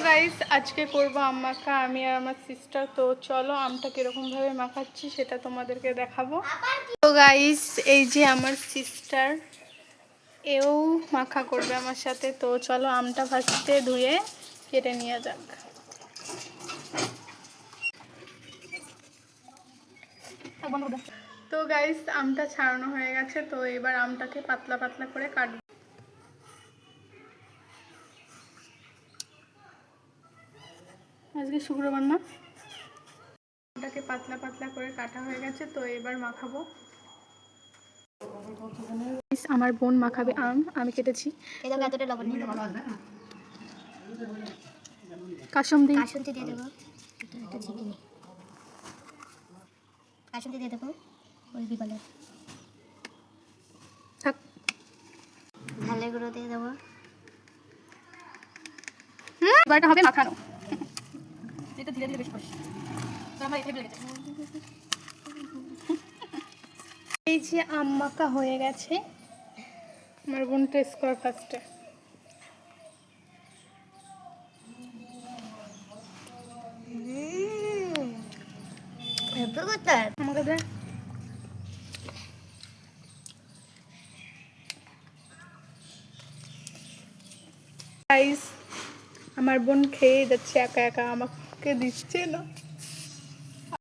Guys আজকে করব আম মাখা আমি আর আমার সিস্টার। তো চলো আমটা কিরকম ভাবে মাখাচ্ছি সেটা তোমাদেরকে দেখাবো। তো গাইস এই যে আমার সিস্টার, এও মাখা করবে আমার সাথে। তো চলো আমটা ফার্স্টে ধুয়ে কেটে নিয়ে যাক। তো গাইস আমটা ছাড়ানো হয়ে গেছে। তো এবার আমটাকে পাতলা পাতলা করে কাটবো। আজকে শুক্রবার না, আমটাকে পাতলা পাতলা করে কাটা হয়ে গেছে। তো এবার মাখাবো। আমার বোন মাখাবে আম, আমি কেটেছি। কাসুন্দি দিয়ে দেবো, কাসুন্দি দিয়ে দেবো, বলবি বলে থাক। ঝালের গুঁড়ো দিয়ে দেবো। এবারটা হবে মাখানো। এটা ধীরে ধীরে বেশি করিস। তো আমার এটাই লেগেছে। এই যে আম মাখা হয়ে গেছে। আমার বোন টেস্ট কর ফার্স্টে। আমাকে দে। গাইস আমার বোন খেয়ে যাচ্ছে একা একা, আমাকে দিচ্ছে না।